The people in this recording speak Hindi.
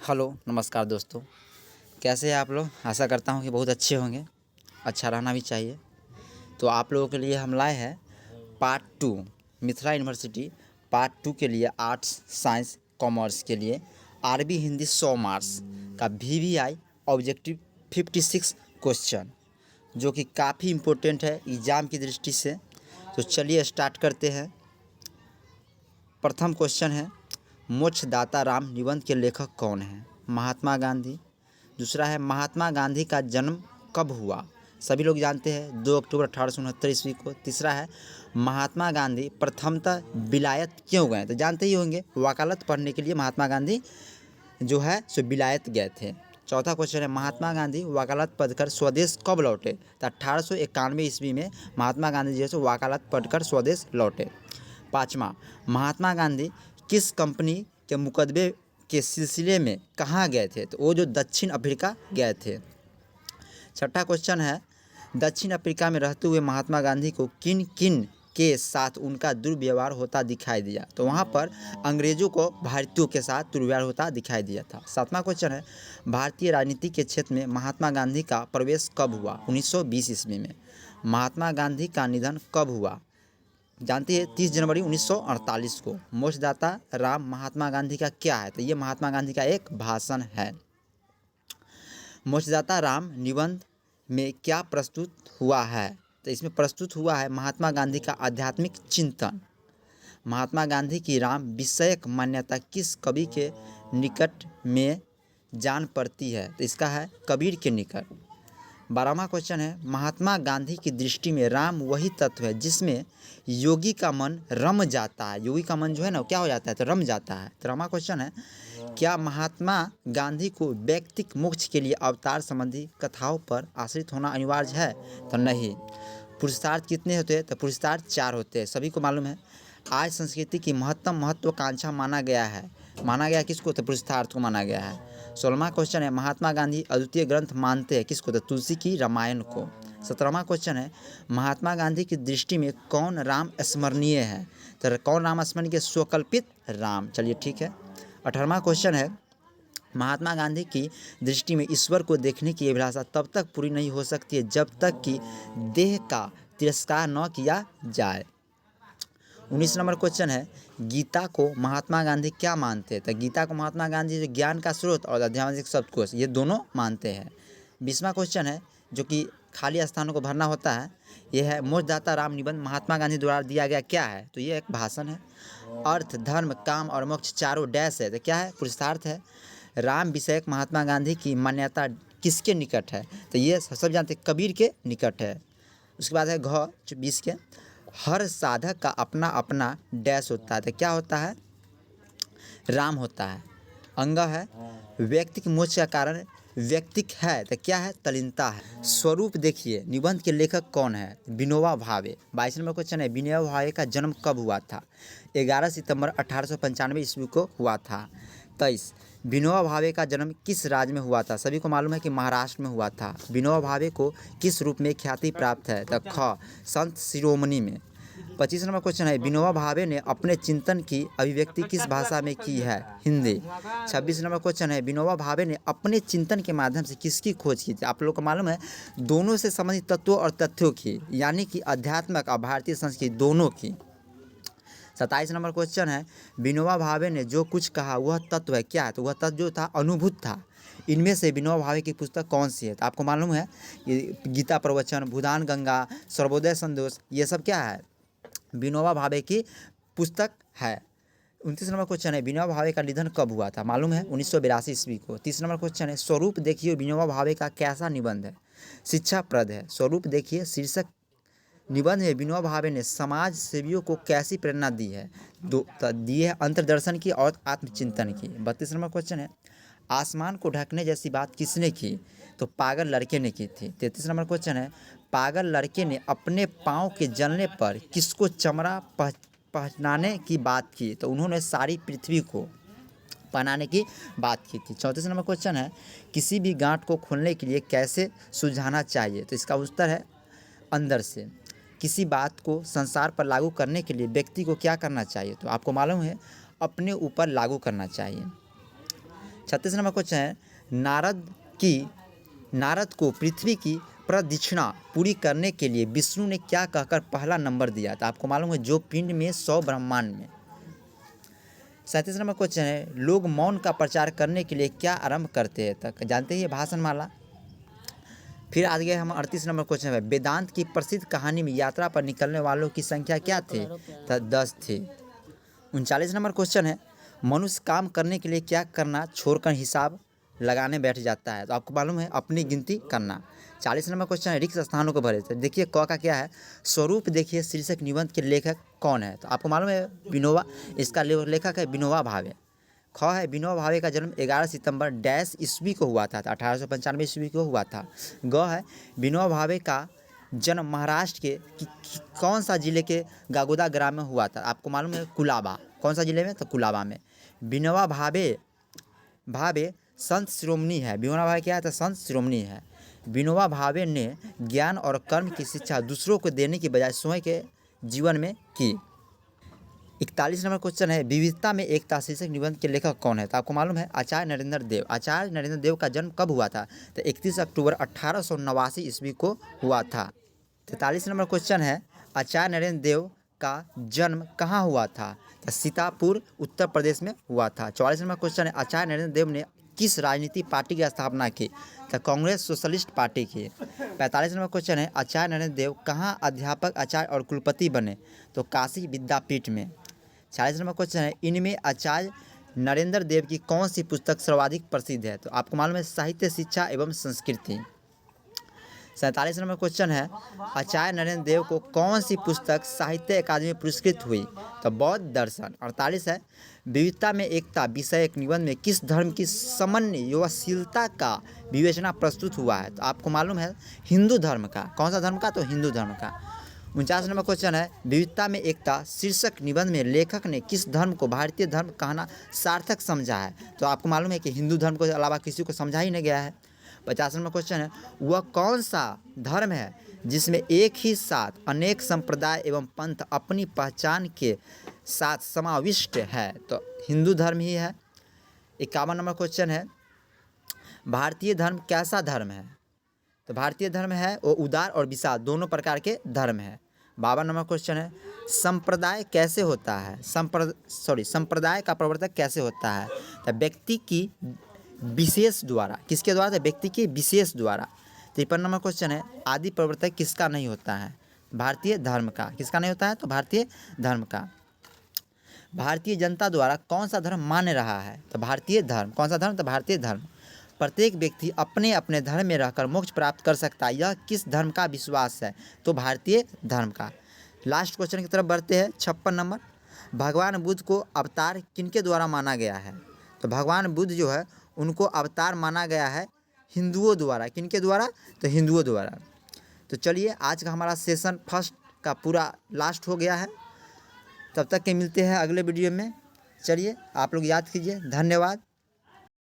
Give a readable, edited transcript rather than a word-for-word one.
हेलो नमस्कार दोस्तों, कैसे हैं आप लोग। आशा करता हूँ कि बहुत अच्छे होंगे। अच्छा रहना भी चाहिए। तो आप लोगों के लिए हम लाए हैं पार्ट 2 मिथिला यूनिवर्सिटी पार्ट 2 के लिए आर्ट्स साइंस कॉमर्स के लिए आरबी हिंदी 100 मार्क्स का वीवीआई ऑब्जेक्टिव 56 क्वेश्चन, जो कि काफ़ी इम्पोर्टेंट है एग्ज़ाम की दृष्टि से। तो चलिए स्टार्ट करते हैं। प्रथम क्वेश्चन है, मोक्षदाता राम निबंध के लेखक कौन हैं। महात्मा गांधी। दूसरा है, महात्मा गांधी का जन्म कब हुआ। सभी लोग जानते हैं 2 अक्टूबर 1869 ईस्वी को। तीसरा है, महात्मा गांधी प्रथमतः विलायत क्यों गए। तो जानते ही होंगे, वकालत पढ़ने के लिए महात्मा गांधी जो है सो विलायत गए थे। चौथा क्वेश्चन है, महात्मा गांधी वकालत पढ़कर स्वदेश कब लौटे। तो 1891 ईस्वी में महात्मा गांधी जो है सो वकालत पढ़कर स्वदेश लौटे। पाँचवा, महात्मा गांधी किस कंपनी के मुकदमे के सिलसिले में कहाँ गए थे। तो वो जो दक्षिण अफ्रीका गए थे। छठा क्वेश्चन है, दक्षिण अफ्रीका में रहते हुए महात्मा गांधी को किन किन के साथ उनका दुर्व्यवहार होता दिखाई दिया। तो वहाँ पर अंग्रेज़ों को भारतीयों के साथ दुर्व्यवहार होता दिखाई दिया था। सातवां क्वेश्चन है, भारतीय राजनीति के क्षेत्र में महात्मा गांधी का प्रवेश कब हुआ। 1920 ईस्वी में। महात्मा गांधी का निधन कब हुआ। जानती है 30 जनवरी 1948 को। मोक्षदाता राम महात्मा गांधी का क्या है। तो ये महात्मा गांधी का एक भाषण है। मोक्षदाता राम निबंध में क्या प्रस्तुत हुआ है। तो इसमें प्रस्तुत हुआ है महात्मा गांधी का आध्यात्मिक चिंतन। महात्मा गांधी की राम विषयक मान्यता किस कवि के निकट में जान पड़ती है। तो इसका है कबीर के निकट। 12वां क्वेश्चन है, महात्मा गांधी की दृष्टि में राम वही तत्व है जिसमें योगी का मन रम जाता है। योगी का मन जो है ना, क्या हो जाता है, तो रम जाता है। 13वां क्वेश्चन है, क्या महात्मा गांधी को व्यक्तिक मोक्ष के लिए अवतार संबंधी कथाओं पर आश्रित होना अनिवार्य है। तो नहीं। पुरुषार्थ कितने होते हैं। तो पुरुषार्थ 4 होते हैं, सभी को मालूम है। आज संस्कृति की महत्वाकांक्षा माना गया किसको। तो पुरुषार्थ को माना गया है। 16वां क्वेश्चन है, महात्मा गांधी अद्वितीय ग्रंथ मानते हैं किसको। तो तुलसी की रामायण को। 17वां क्वेश्चन है, महात्मा गांधी की दृष्टि में कौन राम स्मरणीय है। तो कौन राम स्मरणीय, स्वकल्पित राम। चलिए ठीक है। 18वां क्वेश्चन है, महात्मा गांधी की दृष्टि में ईश्वर को देखने की अभिलाषा तब तक पूरी नहीं हो सकती है जब तक कि देह का तिरस्कार न किया जाए। 19 नंबर क्वेश्चन है, गीता को महात्मा गांधी क्या मानते हैं। तो गीता को महात्मा गांधी जो ज्ञान का स्रोत और आध्यात्मिक शब्दकोश, ये दोनों मानते हैं। 20वां क्वेश्चन है, जो कि खाली स्थानों को भरना होता है, यह है मोक्षदाता राम निबंध महात्मा गांधी द्वारा दिया गया क्या है। तो ये एक भाषण है। अर्थ धर्म काम और मोक्ष चारों डैश है। तो क्या है, पुरुषार्थ है। राम विषयक महात्मा गांधी की मान्यता किसके निकट है। तो ये सब जानते हैं, कबीर के निकट है। उसके बाद है घ 20 के, हर साधक का अपना अपना डैश होता है। तो क्या होता है, राम होता है। अंग है, व्यक्ति के मोक्ष का कारण व्यक्तिक है। तो क्या है, तलीनता है। स्वरूप देखिए, निबंध के लेखक कौन है। विनोबा भावे। 22 नंबर क्वेश्चन है, विनोबा भावे का जन्म कब हुआ था। 11 सितंबर 1895 ईस्वी को हुआ था। 23, विनोबा भावे का जन्म किस राज्य में हुआ था। सभी को मालूम है कि महाराष्ट्र में हुआ था। विनोबा भावे को किस रूप में ख्याति प्राप्त है। तो ख, संत शिरोमणि में। 25 नंबर क्वेश्चन है, विनोबा भावे ने अपने चिंतन की अभिव्यक्ति किस भाषा में की है। हिंदी। 26 नंबर क्वेश्चन है, विनोबा भावे ने अपने चिंतन के माध्यम से किसकी खोज की थी। आप लोग को मालूम है, दोनों से संबंधित तत्वों और तथ्यों की, यानी कि आध्यात्मिक और भारतीय संस्कृति दोनों की। 27 नंबर क्वेश्चन है, विनोबा भावे ने जो कुछ कहा वह तत्व है क्या है। तो वह तत्व जो था अनुभूत था। इनमें से विनोबा भावे की पुस्तक कौन सी है। तो आपको मालूम है, ये गीता प्रवचन, भूदान गंगा, सर्वोदय संदेश, ये सब क्या है, विनोबा भावे की पुस्तक है। 29 नंबर क्वेश्चन है, विनोबा भावे का निधन कब हुआ था। मालूम है, 1982 ईस्वी को। 30 नंबर क्वेश्चन है, स्वरूप देखिए विनोबा भावे का कैसा निबंध है। शिक्षाप्रद है। स्वरूप देखिए शीर्षक निबंध में विनोबा भावे ने समाज सेवियों को कैसी प्रेरणा दी है। दी है अंतर्दर्शन की और आत्मचिंतन की। 32 नंबर क्वेश्चन है, आसमान को ढकने जैसी बात किसने की। तो पागल लड़के ने की थी। 33 नंबर क्वेश्चन है, पागल लड़के ने अपने पाँव के जलने पर किसको चमड़ा पहनाने की बात की। तो उन्होंने सारी पृथ्वी को पहनाने की बात की थी। 34 नंबर क्वेश्चन है, किसी भी गांठ को खोलने के लिए कैसे सुलझाना चाहिए। तो इसका उत्तर है अंदर से। किसी बात को संसार पर लागू करने के लिए व्यक्ति को क्या करना चाहिए। तो आपको मालूम है, अपने ऊपर लागू करना चाहिए। 36 नंबर क्वेश्चन है, नारद को पृथ्वी की प्रदक्षिणा पूरी करने के लिए विष्णु ने क्या कहकर पहला नंबर दिया था? आपको मालूम है, जो पिंड में 100 ब्रह्मांड में। 37 नंबर क्वेश्चन है, लोग मौन का प्रचार करने के लिए क्या आरंभ करते हैं? तक जानते ही भाषण माला। फिर आज गए हम 38 नंबर क्वेश्चन है, वेदांत की प्रसिद्ध कहानी में यात्रा पर निकलने वालों की संख्या क्या थी? तो 10 थी। 39 नंबर क्वेश्चन है, मनुष्य काम करने के लिए क्या करना छोड़कर हिसाब लगाने बैठ जाता है? तो आपको मालूम है, अपनी गिनती करना। 40 नंबर क्वेश्चन है, रिक्त स्थानों को भरे। तो देखिए क का क्या है, स्वरूप देखिए शीर्षक निबंध के लेखक कौन है? तो आपको मालूम है, विनोबा, इसका लेखक है विनोबा भावे। ख है, विनोबा भावे का जन्म 11 सितंबर डैश ईस्वी को हुआ था, 1895 ईस्वी को हुआ था। ग है, विनोबा भावे का जन्म महाराष्ट्र के कौन सा जिले के गागोदा ग्राम में हुआ था? आपको मालूम है, कुलाबा। कौन सा जिले में? तो कुलाबा में। विनोबा भावे संत शिरोमणि है। विनोबा भावे क्या है? तो संत शिरोमणि है। विनोबा भावे ने ज्ञान और कर्म की शिक्षा दूसरों को देने की बजाय स्वयं के जीवन में की। 41 नंबर क्वेश्चन है, विविधता में एकता शीर्षक निबंध के लेखक कौन है? तो आपको मालूम है, आचार्य नरेंद्र देव। आचार्य नरेंद्र देव का जन्म कब हुआ था? तो 31 अक्टूबर 1889 ईस्वी को हुआ था। 43 नंबर क्वेश्चन है, आचार्य नरेंद्र देव का जन्म कहाँ हुआ था? तो सीतापुर उत्तर प्रदेश में हुआ था। 44 नंबर क्वेश्चन है, आचार्य नरेंद्र देव ने किस राजनीतिक पार्टी की स्थापना की? तो कांग्रेस सोशलिस्ट पार्टी की। 45 नंबर क्वेश्चन है, आचार्य नरेंद्र देव कहाँ अध्यापक, आचार्य और कुलपति बने? तो काशी विद्यापीठ में। 46 नंबर क्वेश्चन है, इनमें आचार्य नरेंद्र देव की कौन सी पुस्तक सर्वाधिक प्रसिद्ध है? तो आपको मालूम है, साहित्य, शिक्षा एवं संस्कृति। 47 नंबर क्वेश्चन है, आचार्य नरेंद्र देव को कौन सी पुस्तक साहित्य अकादमी पुरस्कृत हुई? तो बौद्ध दर्शन। 48 है, विविधता में एकता विषयक निबंध में किस धर्म की समन्वयशीलता का विवेचना प्रस्तुत हुआ है? तो आपको मालूम है, हिंदू धर्म का। कौन सा धर्म का? तो हिंदू धर्म का। 49 नंबर क्वेश्चन है, विविधता में एकता शीर्षक निबंध में लेखक ने किस धर्म को भारतीय धर्म कहना सार्थक समझा है? तो आपको मालूम है कि हिंदू धर्म के अलावा किसी को समझा ही नहीं गया है। 50 नंबर क्वेश्चन है, वह कौन सा धर्म है जिसमें एक ही साथ अनेक संप्रदाय एवं पंथ अपनी पहचान के साथ समाविष्ट है? तो हिंदू धर्म ही है। 51 नंबर क्वेश्चन है, भारतीय धर्म कैसा धर्म है? तो भारतीय धर्म है वो उदार और विशाल दोनों प्रकार के धर्म है। 52 नंबर क्वेश्चन है, संप्रदाय कैसे होता है? संप्रदाय का प्रवर्तक कैसे होता है? तो व्यक्ति की विशेष द्वारा। किसके द्वारा? तो व्यक्ति के विशेष द्वारा। 53 नंबर क्वेश्चन है, आदि प्रवर्तक किसका नहीं होता है? भारतीय धर्म का। किसका नहीं होता है? तो भारतीय धर्म का। भारतीय जनता द्वारा कौन सा धर्म मान्य रहा है? तो भारतीय धर्म। कौन सा धर्म? तो भारतीय धर्म। प्रत्येक व्यक्ति अपने अपने धर्म में रहकर मोक्ष प्राप्त कर सकता है, यह किस धर्म का विश्वास है? तो भारतीय धर्म का। लास्ट क्वेश्चन की तरफ बढ़ते हैं। 56 नंबर, भगवान बुद्ध को अवतार किनके द्वारा माना गया है? तो भगवान बुद्ध जो है उनको अवतार माना गया है हिंदुओं द्वारा। किनके द्वारा? तो हिंदुओं द्वारा। तो चलिए, आज का हमारा सेशन फर्स्ट का पूरा लास्ट हो गया है। तब तक के मिलते हैं अगले वीडियो में। चलिए, आप लोग याद कीजिए। धन्यवाद।